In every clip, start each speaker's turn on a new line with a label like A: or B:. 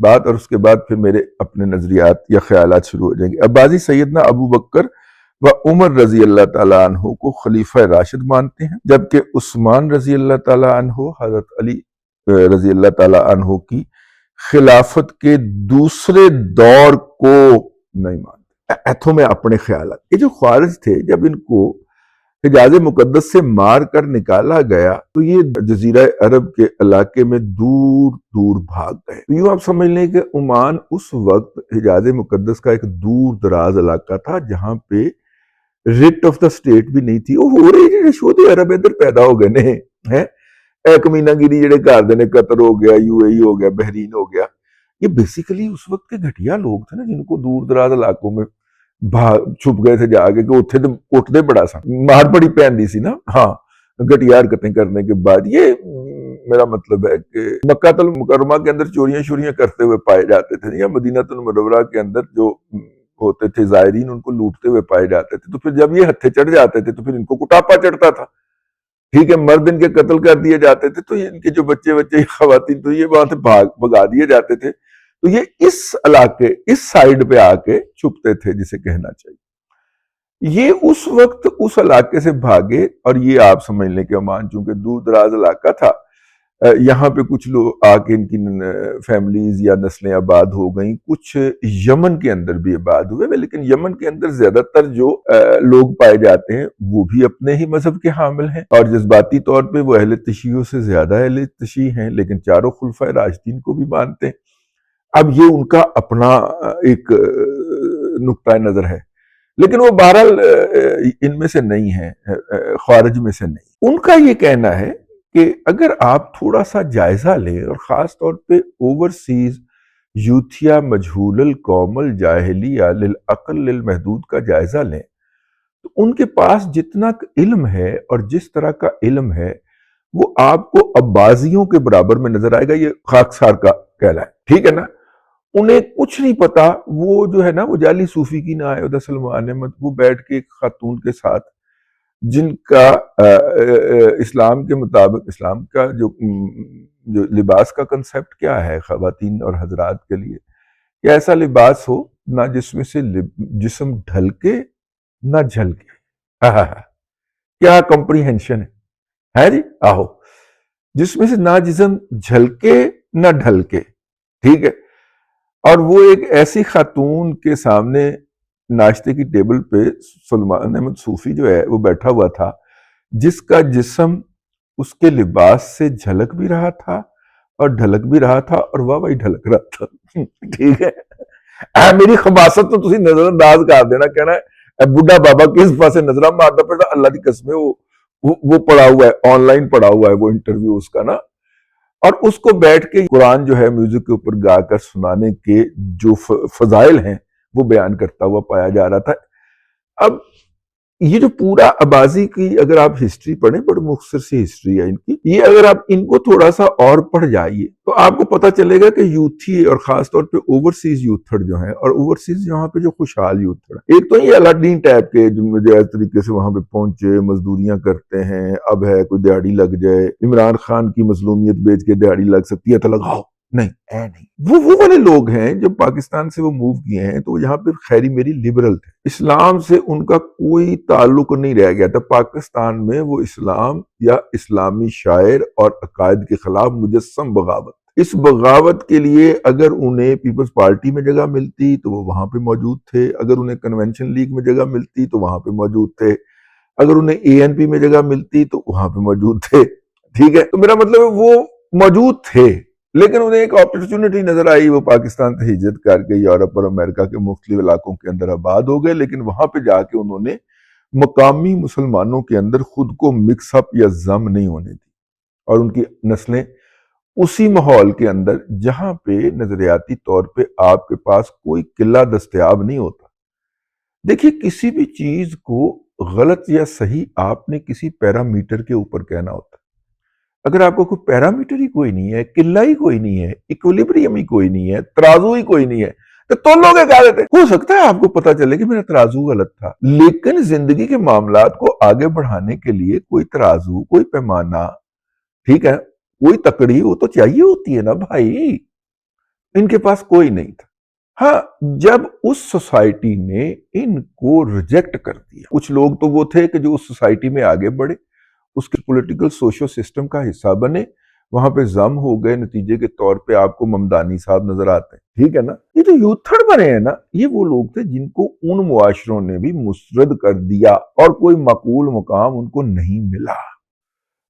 A: بات، اور اس کے بعد پھر میرے اپنے نظریات یا خیالات شروع ہو جائیں گے۔ عباسی سیدنا ابو بکر و عمر رضی اللہ تعالیٰ عنہ کو خلیفہ راشد مانتے ہیں، جبکہ عثمان رضی اللہ تعالیٰ عنہ حضرت علی رضی اللہ تعالیٰ عنہ کی خلافت کے دوسرے دور کو نہیں مانتے۔ ایتھوں میں اپنے خیالات، یہ جو خوارج تھے جب ان کو حجاز مقدس سے مار کر نکالا گیا تو یہ جزیرہ عرب کے علاقے میں دور دور بھاگ گئے۔ تو یوں آپ سمجھ لیں کہ عمان اس وقت حجاز مقدس کا ایک دور دراز علاقہ تھا جہاں پہ ریٹ آف دا اسٹیٹ بھی نہیں تھی۔ وہ ہو رہی جڑے شودے عرب ادھر پیدا ہو گئے نے ہیں، اے کمینہ گیری جڑے کر دے نے، قطر ہو گیا، یو اے ای ہو گیا، بحرین ہو گیا، یہ بیسیکلی اس وقت کے گھٹیا لوگ تھے نا جن کو دور دراز علاقوں میں چھپ گئے تھے جا کے، کہ اتھے تو اٹھتے بڑا سا مار بڑی پہن دی سی نا، ہاں گھٹیا حرکتیں کرنے کے بعد۔ یہ میرا مطلب ہے کہ مکہ المکرمہ کے اندر چوریاں کرتے ہوئے پائے جاتے تھے، یا مدینہ المنورہ کے اندر جو ہوتے تھے زائرین ان کو لوٹتے ہوئے پائے جاتے تھے، تو پھر جب یہ ہتھے چڑھ جاتے تھے تو پھر ان کو کٹاپا چڑھتا تھا، ٹھیک ہے، مرد ان کے قتل کر دیے جاتے تھے، تو ان کے جو بچے خواتین تو یہ وہاں سے بھگا دیے جاتے تھے، تو یہ اس علاقے اس سائیڈ پہ آ کے چھپتے تھے جسے کہنا چاہیے۔ یہ اس وقت اس علاقے سے بھاگے، اور یہ آپ سمجھ لیں کہ عمان چونکہ دور دراز علاقہ تھا، یہاں پہ کچھ لوگ آ کے ان کی فیملیز یا نسلیں آباد ہو گئیں، کچھ یمن کے اندر بھی آباد ہوئے، لیکن یمن کے اندر زیادہ تر جو لوگ پائے جاتے ہیں وہ بھی اپنے ہی مذہب کے حامل ہیں، اور جذباتی طور پہ وہ اہل تشیع سے زیادہ اہل تشیع ہیں، لیکن چاروں خلفائے راشدین کو بھی مانتے ہیں۔ اب یہ ان کا اپنا ایک نقطہ نظر ہے، لیکن وہ بہرحال ان میں سے نہیں ہے، خوارج میں سے نہیں۔ ان کا یہ کہنا ہے کہ اگر آپ تھوڑا سا جائزہ لیں، اور خاص طور پہ اوورسیز یوتھیا مجہول القوم الجاہلیہ للعقل للمحدود کا جائزہ لیں، تو ان کے پاس جتنا علم ہے اور جس طرح کا علم ہے وہ آپ کو عباسیوں کے برابر میں نظر آئے گا۔ یہ خاکسار کا کہنا ہے، ٹھیک ہے نا۔ انہیں کچھ نہیں پتا، وہ جو ہے نا وہ جعلی صوفی کی نائب سلمان احمد، وہ بیٹھ کے ایک خاتون کے ساتھ جن کا اسلام کے مطابق، اسلام کا جو لباس کا کنسیپٹ کیا ہے خواتین اور حضرات کے لیے، کہ ایسا لباس ہو نہ جس میں سے جسم ڈھلکے نہ جھلکے۔ کیا کمپریہنشن ہے جی، آہو، جس میں سے نہ جسم جھلکے نہ ڈھلکے، ٹھیک ہے، اور وہ ایک ایسی خاتون کے سامنے ناشتے کی ٹیبل پہ سلمان احمد صوفی جو ہے وہ بیٹھا ہوا تھا، جس کا جسم اس کے لباس سے جھلک بھی رہا تھا اور ڈھلک بھی رہا تھا، اور واہ واہ ڈھلک رہا تھا، ٹھیک ہے۔ میری خباست تو تسی نظر انداز کر دینا، کہنا ہے بڈھا بابا کس پاسے نظرہ مارتا پڑتا، اللہ دی قسم ہے وہ پڑا ہوا ہے، آن لائن پڑا ہوا ہے وہ انٹرویو اس کا نا، اور اس کو بیٹھ کے قرآن جو ہے میوزک کے اوپر گا کر سنانے کے جو فضائل ہیں وہ بیان کرتا ہوا پایا جا رہا تھا۔ اب یہ جو پورا عباسی کی اگر آپ ہسٹری پڑھیں، بڑی مختصر سی ہسٹری ہے ان کی، یہ اگر آپ ان کو تھوڑا سا اور پڑھ جائیے تو آپ کو پتہ چلے گا کہ یوتھی اور خاص طور پہ اوورسیز یوتھڑ جو ہیں، اور اوورسیز یہاں پہ جو خوشحال یوتھڑ، ایک تو یہ الڈین ٹائپ کے جو اس طریقے سے وہاں پہ پہنچے، مزدوریاں کرتے ہیں، اب ہے کوئی دیہڑی لگ جائے، عمران خان کی مظلومیت بیچ کے دیہڑی لگ سکتی ہے تو لگاؤ، نہیں اے نہیں، وہ والے لوگ ہیں جو پاکستان سے وہ موو کیے ہیں، تو یہاں پہ خیری میری لبرل تھے، اسلام سے ان کا کوئی تعلق نہیں رہ گیا تھا پاکستان میں۔ وہ اسلام یا اسلامی شاعر اور عقائد کے خلاف مجسم بغاوت، اس بغاوت کے لیے اگر انہیں پیپلز پارٹی میں جگہ ملتی تو وہ وہاں پہ موجود تھے، اگر انہیں کنونشن لیگ میں جگہ ملتی تو وہاں پہ موجود تھے، اگر انہیں اے این پی میں جگہ ملتی تو وہاں پہ موجود تھے، ٹھیک ہے۔ تو میرا مطلب ہے وہ موجود تھے، لیکن انہیں ایک اپرچونٹی نظر آئی، وہ پاکستان سے ہجرت کر کے یورپ اور امریکہ کے مختلف علاقوں کے اندر آباد ہو گئے، لیکن وہاں پہ جا کے انہوں نے مقامی مسلمانوں کے اندر خود کو مکس اپ یا ضم نہیں ہونے دی، اور ان کی نسلیں اسی ماحول کے اندر جہاں پہ نظریاتی طور پہ آپ کے پاس کوئی قلعہ دستیاب نہیں ہوتا۔ دیکھیے کسی بھی چیز کو غلط یا صحیح آپ نے کسی پیرامیٹر کے اوپر کہنا ہوتا ہے۔ اگر آپ کو کوئی پیرامیٹر ہی کوئی نہیں ہے، قلعہ ہی کوئی نہیں ہے، ایکولیبریم ہی کوئی نہیں ہے، ترازو ہی کوئی نہیں ہے، تو تولو کے کہہ دیتے، ہو سکتا ہے آپ کو پتا چلے کہ میرا ترازو غلط تھا، لیکن زندگی کے معاملات کو آگے بڑھانے کے لیے کوئی ترازو، کوئی پیمانہ، ٹھیک ہے، کوئی تکڑی وہ تو چاہیے ہوتی ہے نا بھائی۔ ان کے پاس کوئی نہیں تھا۔ ہاں، جب اس سوسائٹی نے ان کو ریجیکٹ کر دیا، کچھ لوگ تو وہ تھے کہ جو اس سوسائٹی میں آگے بڑھے، اس کے پولیٹیکل سوشو سسٹم کا حصہ بنے، وہاں پہ ضم ہو گئے، نتیجے کے طور پہ آپ کو ممدانی صاحب نظر آتے ہیں، ٹھیک ہے نا۔ یہ جو یوتھڑ بنے ہیں نا، یہ وہ لوگ تھے جن کو ان معاشروں نے بھی مسرد کر دیا اور کوئی معقول مقام ان کو نہیں ملا۔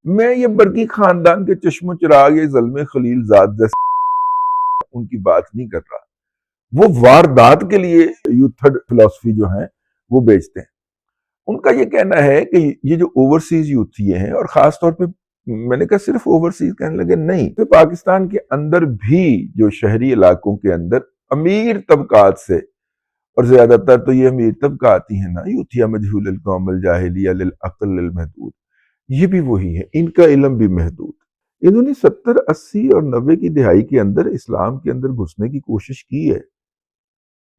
A: میں یہ برقی خاندان کے چشم و چراغ، یہ زلمے خلیل زاد جیسے ان کی بات نہیں کر رہا، وہ واردات کے لیے یوتھڈ فلسفی جو ہیں وہ بیچتے ہیں۔ ان کا یہ کہنا ہے کہ یہ جو اوورسیز یوتھی ہیں، اور خاص طور پہ میں نے کہا صرف اوورسیز کہنے لگے، نہیں، تو پاکستان کے اندر بھی جو شہری علاقوں کے اندر امیر طبقات سے، اور زیادہ تر تو یہ امیر طبقات ہی ہیں نا، یوتھیا مجہول القوم الجاہلیہ للعقل المحدود، یہ بھی وہی ہے، ان کا علم بھی محدود۔ انہوں نے 70 80 اور 90 کی دہائی کے اندر اسلام کے اندر گھسنے کی کوشش کی ہے،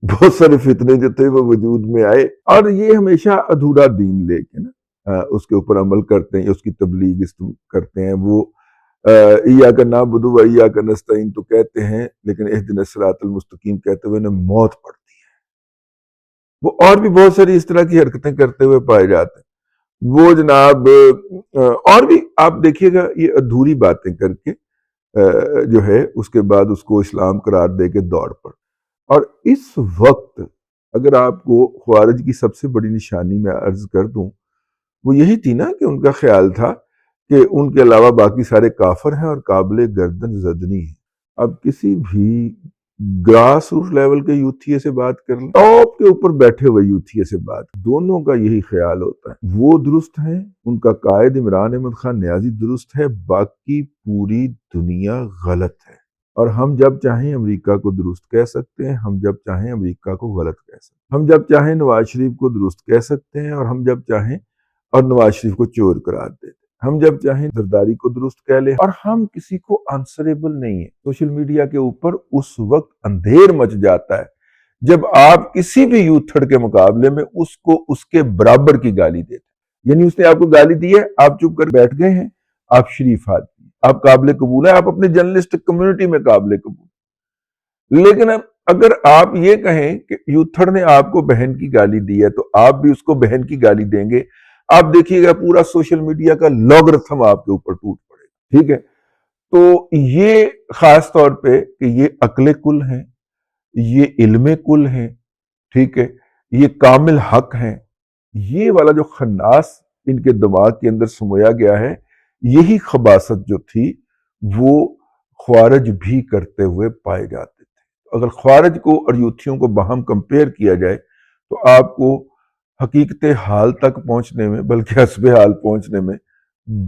A: بہت سارے فتنے جو تھے وہ وجود میں آئے، اور یہ ہمیشہ ادھورا دین لے کے نا اس کے اوپر عمل کرتے ہیں، اس کی تبلیغ کرتے ہیں۔ وہ ایاک نعبد و ایاک نستعین تو کہتے ہیں، لیکن اہدنا الصراط المستقیم کہتے ہوئے انہیں موت پڑتی ہے۔ وہ اور بھی بہت ساری اس طرح کی حرکتیں کرتے ہوئے پائے جاتے ہیں۔ وہ جناب اور بھی آپ دیکھیے گا، یہ ادھوری باتیں کر کے جو ہے اس کے بعد اس کو اسلام قرار دے کے دوڑ پڑ۔ اور اس وقت اگر آپ کو خوارج کی سب سے بڑی نشانی میں عرض کر دوں، وہ یہی تھی نا کہ ان کا خیال تھا کہ ان کے علاوہ باقی سارے کافر ہیں اور قابل گردن زدنی ہیں۔ اب کسی بھی گراس روٹ لیول کے یوتھیے سے بات کر لیں، ٹاپ کے اوپر بیٹھے ہوئے یوتھیے سے بات، دونوں کا یہی خیال ہوتا ہے، وہ درست ہیں، ان کا قائد عمران احمد خان نیازی درست ہے، باقی پوری دنیا غلط ہے۔ اور ہم جب چاہیں امریکہ کو درست کہہ سکتے ہیں، ہم جب چاہیں امریکہ کو غلط کہہ سکتے ہیں، ہم جب چاہیں نواز شریف کو درست کہہ سکتے ہیں، اور ہم جب چاہیں اور نواز شریف کو چور قرار دیتے ہیں، ہم جب چاہیں زرداری کو درست کہہ لیں، اور ہم کسی کو آنسریبل نہیں ہیں۔ سوشل میڈیا کے اوپر اس وقت اندھیر مچ جاتا ہے جب آپ کسی بھی یوتھڑ کے مقابلے میں اس کو اس کے برابر کی گالی دیتے ہیں، یعنی اس نے آپ کو گالی دی ہے، آپ چپ کر بیٹھ گئے ہیں، آپ شریف آدمی، آپ قابل قبول ہیں، آپ اپنے جرنلسٹ کمیونٹی میں قابل قبول۔ لیکن اب اگر آپ یہ کہیں کہ یوتھڑ نے آپ کو بہن کی گالی دی ہے تو آپ بھی اس کو بہن کی گالی دیں گے، آپ دیکھیے گا پورا سوشل میڈیا کا لاگرتھم آپ کے اوپر ٹوٹ پڑے گا، ٹھیک ہے۔ تو یہ خاص طور پہ کہ یہ عقل کل ہیں، یہ علم کل ہیں، ٹھیک ہے، یہ کامل حق ہیں، یہ والا جو خناس ان کے دماغ کے اندر سمویا گیا ہے، یہی خباثت جو تھی وہ خوارج بھی کرتے ہوئے پائے جاتے تھے۔ اگر خوارج کو اور یوتھیوں کو باہم کمپیئر کیا جائے تو آپ کو حقیقت حال تک پہنچنے میں، بلکہ حسب حال پہنچنے میں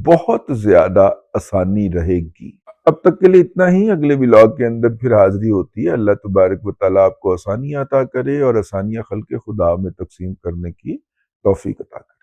A: بہت زیادہ آسانی رہے گی۔ اب تک کے لیے اتنا ہی، اگلے ولاگ کے اندر پھر حاضری ہوتی ہے۔ اللہ تبارک و تعالیٰ آپ کو آسانیاں عطا کرے اور آسانیاں خلق خدا میں تقسیم کرنے کی توفیق عطا کرے۔